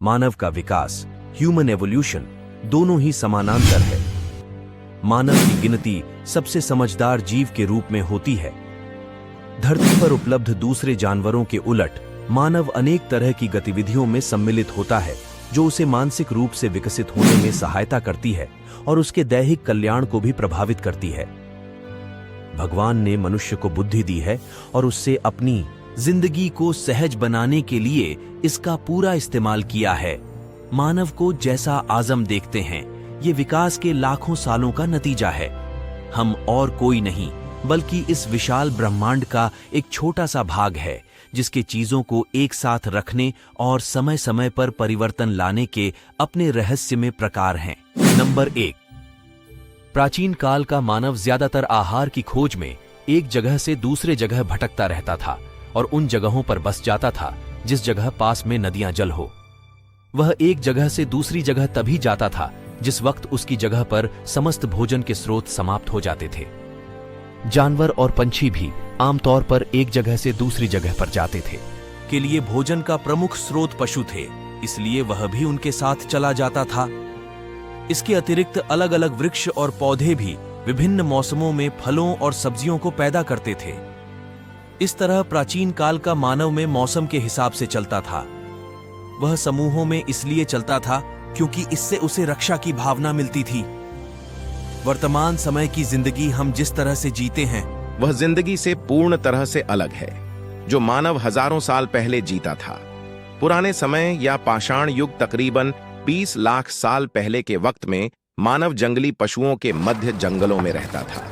मानव का विकास, human evolution, दोनों ही समानांतर है। मानव की गिनती सबसे समझदार जीव के रूप में होती है। धरती पर उपलब्ध दूसरे जानवरों के उलट मानव अनेक तरह की गतिविधियों में सम्मिलित होता है, जो उसे मानसिक रूप से विकसित होने में सहायता करती है और उसके दैहिक कल्याण को भी प्रभावित करती है। भगवान ने मनुष्य को बुद्धि दी है और उससे अपनी जिंदगी को सहज बनाने के लिए इसका पूरा इस्तेमाल किया है। मानव को जैसा आजम देखते हैं, ये विकास के लाखों सालों का नतीजा है। हम और कोई नहीं बल्कि इस विशाल ब्रह्मांड का एक छोटा सा भाग है, जिसके चीजों को एक साथ रखने और समय समय पर परिवर्तन लाने के अपने रहस्यमय प्रकार हैं। नंबर 1, प्राचीन काल का मानव ज्यादातर आहार की खोज में एक जगह से दूसरे जगह भटकता रहता था और उन जगहों पर बस जाता था जिस जगह पास में नदियां जल हो। वह एक जगह से दूसरी जगह तभी जाता था जिस वक्त उसकी जगह पर समस्त भोजन के स्रोत समाप्त हो जाते थे। जानवर और पंछी भी आमतौर पर एक जगह से दूसरी जगह पर जाते थे। के लिए भोजन का प्रमुख स्रोत पशु थे, इसलिए वह भी उनके साथ चला जाता था। इसके अतिरिक्त अलग अलग वृक्ष और पौधे भी विभिन्न मौसमों में फलों और सब्जियों को पैदा करते थे। इस तरह प्राचीन काल का मानव में मौसम के हिसाब से चलता था। वह समूहों में इसलिए चलता था क्योंकि इससे उसे रक्षा की भावना मिलती थी। वर्तमान समय की जिंदगी हम जिस तरह से जीते हैं, वह जिंदगी से पूर्ण तरह से अलग है जो मानव हजारों साल पहले जीता था। पुराने समय या पाषाण युग तकरीबन 20 लाख साल पहले के वक्त में मानव जंगली पशुओं के मध्य जंगलों में रहता था।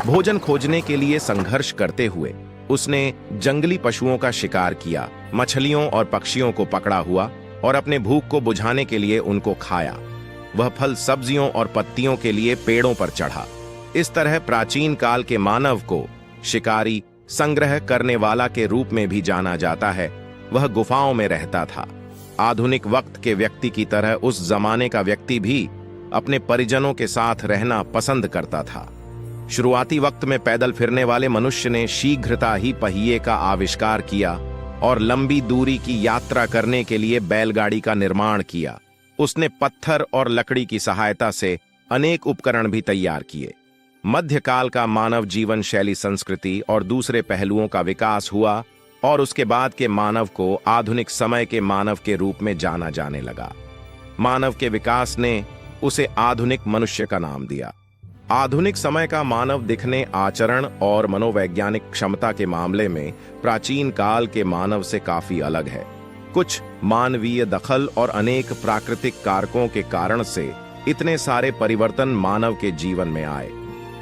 भोजन खोजने के लिए संघर्ष करते हुए उसने जंगली पशुओं का शिकार किया, मछलियों और पक्षियों को पकड़ा हुआ और अपने भूख को बुझाने के लिए उनको खाया। वह फल, सब्जियों और पत्तियों के लिए पेड़ों पर चढ़ा। इस तरह प्राचीन काल के मानव को शिकारी, संग्रह करने वाला के रूप में भी जाना जाता है। वह गुफाओं में रहता था। आधुनिक वक्त के व्यक्ति की तरह उस जमाने का व्यक्ति भी अपने परिजनों के साथ रहना पसंद करता था। शुरुआती वक्त में पैदल फिरने वाले मनुष्य ने शीघ्रता ही पहिए का आविष्कार किया और लंबी दूरी की यात्रा करने के लिए बैलगाड़ी का निर्माण किया। उसने पत्थर और लकड़ी की सहायता से अनेक उपकरण भी तैयार किए। मध्यकाल का मानव जीवन शैली, संस्कृति और दूसरे पहलुओं का विकास हुआ और उसके बाद के मानव को आधुनिक समय के मानव के रूप में जाना जाने लगा। मानव के विकास ने उसे आधुनिक मनुष्य का नाम दिया। आधुनिक समय का मानव दिखने, आचरण और मनोवैज्ञानिक क्षमता के मामले में प्राचीन काल के मानव से काफी अलग है। कुछ मानवीय दखल और अनेक प्राकृतिक कारकों के कारण से इतने सारे परिवर्तन मानव के जीवन में आए।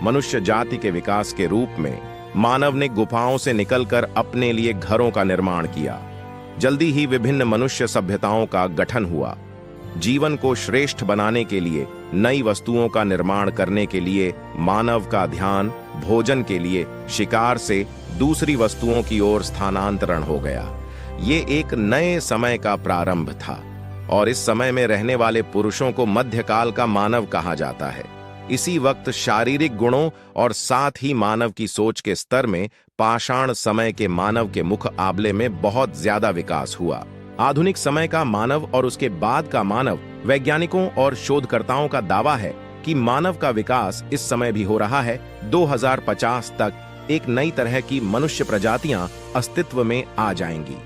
मनुष्य जाति के विकास के रूप में मानव ने गुफाओं से निकलकर अपने लिए घरों का निर्माण किया। जल्दी ही विभिन्न मनुष्य सभ्यताओं का गठन हुआ। जीवन को श्रेष्ठ बनाने के लिए, नई वस्तुओं का निर्माण करने के लिए मानव का ध्यान भोजन के लिए शिकार से दूसरी वस्तुओं की ओर स्थानांतरण हो गया। ये एक नए समय का प्रारंभ था और इस समय में रहने वाले पुरुषों को मध्यकाल का मानव कहा जाता है। इसी वक्त शारीरिक गुणों और साथ ही मानव की सोच के स्तर में पाषाण समय के मानव के मुकाबले में बहुत ज्यादा विकास हुआ। आधुनिक समय का मानव और उसके बाद का मानव, वैज्ञानिकों और शोधकर्ताओं का दावा है कि मानव का विकास इस समय भी हो रहा है। 2050 तक एक नई तरह की मनुष्य प्रजातियां अस्तित्व में आ जाएंगी।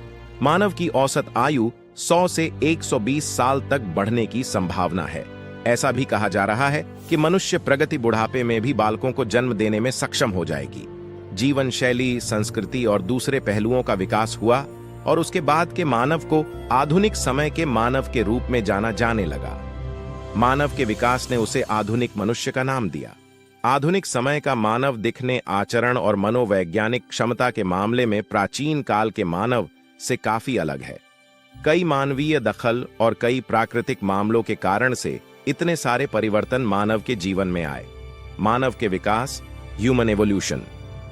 मानव की औसत आयु 100 से 120 साल तक बढ़ने की संभावना है। ऐसा भी कहा जा रहा है कि मनुष्य प्रगति बुढ़ापे में भी बालकों को जन्म देने में सक्षम हो जाएगी। जीवन शैली, संस्कृति और दूसरे पहलुओं का विकास हुआ और उसके बाद के मानव को आधुनिक समय के मानव के रूप में जाना जाने लगा। मानव के विकास ने उसे आधुनिक मनुष्य का नाम दिया। आधुनिक समय का मानव दिखने, आचरण और मनोवैज्ञानिक क्षमता के मामले में प्राचीन काल के मानव से काफी अलग है। कई मानवीय दखल और कई प्राकृतिक मामलों के कारण से इतने सारे परिवर्तन मानव के जीवन में आए। मानव के विकास, ह्यूमन एवोल्यूशन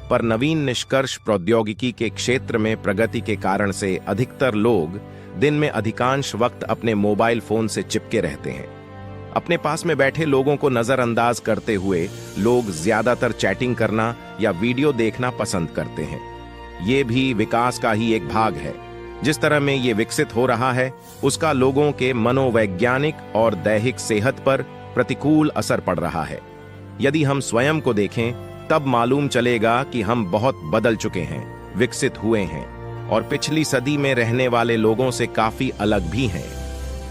पर नवीन निष्कर्ष, प्रौद्योगिकी के क्षेत्र में प्रगति के कारण से अधिकतर लोग दिन में अधिकांश वक्त अपने मोबाइल फोन से चिपके रहते हैं। अपने पास में बैठे लोगों को नजरअंदाज करते हुए लोग ज्यादातर चैटिंग करना या वीडियो देखना पसंद करते हैं। ये भी विकास का ही एक भाग है। जिस तरह में ये विकसित हो रहा है उसका लोगों के मनोवैज्ञानिक और दैहिक सेहत पर प्रतिकूल असर पड़ रहा है। यदि हम स्वयं को देखें तब मालूम चलेगा कि हम बहुत बदल चुके हैं, विकसित हुए हैं और पिछली सदी में रहने वाले लोगों से काफी अलग भी हैं।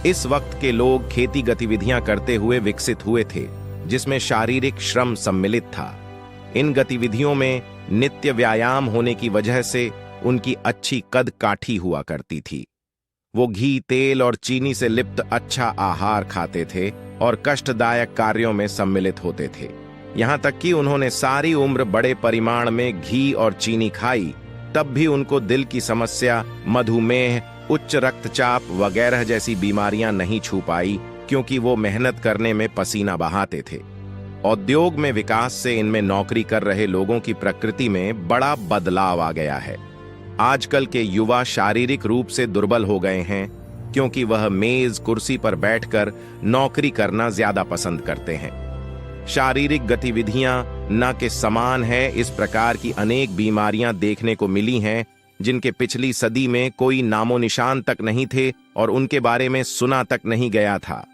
इस वक्त के लोग खेती गतिविधियां करते हुए विकसित हुए थे, जिसमें शारीरिक श्रम सम्मिलित था। इन गतिविधियों में नित्य व्यायाम होने की वजह से उनकी अच्छी कद काठी हुआ करती थी। वो घी, तेल और चीनी से लिप्त अच्छा आहार खाते थे और कष्टदायक कार्यों में सम्मिलित होते थे। यहां तक कि उन्होंने सारी उम्र बड़े परिमाण में घी और चीनी खाई, तब भी उनको दिल की समस्या, मधुमेह, उच्च रक्तचाप वगैरह जैसी बीमारियां नहीं छू पाई, क्योंकि वो मेहनत करने में पसीना बहाते थे। औद्योग में विकास से इनमें नौकरी कर रहे लोगों की प्रकृति में बड़ा बदलाव आ गया है। आजकल के युवा शारीरिक रूप से दुर्बल हो गए हैं, क्योंकि वह मेज कुर्सी पर बैठकर नौकरी करना ज्यादा पसंद करते हैं। शारीरिक गतिविधियां न के समान है, इस प्रकार की अनेक बीमारियां देखने को मिली हैं जिनके पिछली सदी में कोई नामो निशान तक नहीं थे और उनके बारे में सुना तक नहीं गया था।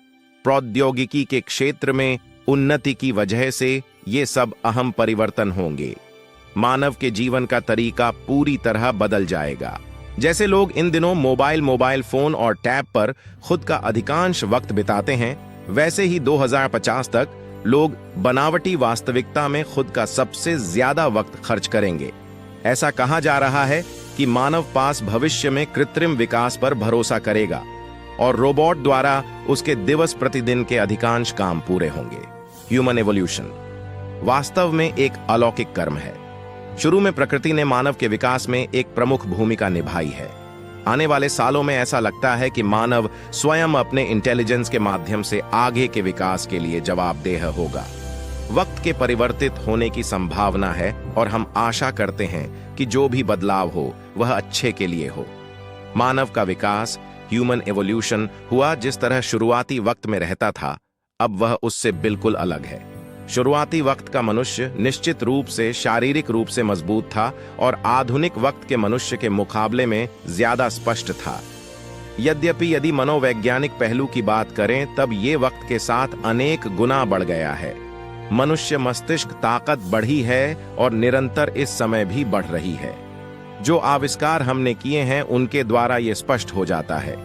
प्रौद्योगिकी के क्षेत्र में उन्नति की वजह से ये सब अहम परिवर्तन होंगे। मानव के जीवन का तरीका पूरी तरह बदल जाएगा। जैसे लोग इन दिनों मोबाइल फोन और टैब पर खुद का अधिकांश वक्त बिताते हैं, वैसे ही 2050 तक लोग बनावटी वास्तविकता में खुद का सबसे ज्यादा वक्त खर्च करेंगे। ऐसा कहा जा रहा है कि मानव पास भविष्य में कृत्रिम विकास पर भरोसा करेगा और रोबोट द्वारा उसके दिवस प्रतिदिन के अधिकांश काम पूरे होंगे। ह्यूमन एवोल्यूशन वास्तव में एक अलौकिक कर्म है। शुरू में प्रकृति ने मानव के विकास में एक प्रमुख भूमिका निभाई है। आने वाले सालों में ऐसा लगता है कि मानव स्वयं अपने इंटेलिजेंस के माध्यम से आगे के विकास के लिए जवाबदेह होगा। वक्त के परिवर्तित होने की संभावना है और हम आशा करते हैं कि जो भी बदलाव हो वह अच्छे के लिए हो। मानव का विकास, ह्यूमन एवोल्यूशन हुआ जिस तरह शुरुआती वक्त में रहता था, अब वह उससे बिल्कुल अलग है। शुरुआती वक्त का मनुष्य निश्चित रूप से शारीरिक रूप से मजबूत था और आधुनिक वक्त के मनुष्य के मुकाबले में ज्यादा स्पष्ट था। यद्यपि यदि मनोवैज्ञानिक पहलू की बात करें तब ये वक्त के साथ अनेक गुना बढ़ गया है। मनुष्य मस्तिष्क ताकत बढ़ी है और निरंतर इस समय भी बढ़ रही है। जो आविष्कार हमने किए हैं उनके द्वारा ये स्पष्ट हो जाता है।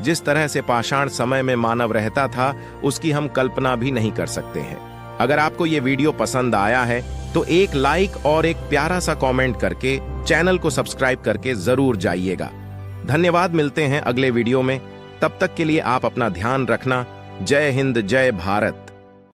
जिस तरह से पाषाण समय में मानव रहता था उसकी हम कल्पना भी नहीं कर सकते हैं। अगर आपको ये वीडियो पसंद आया है तो एक लाइक और एक प्यारा सा कमेंट करके चैनल को सब्सक्राइब करके जरूर जाइएगा। धन्यवाद, मिलते हैं अगले वीडियो में। तब तक के लिए आप अपना ध्यान रखना। जय हिंद, जय भारत।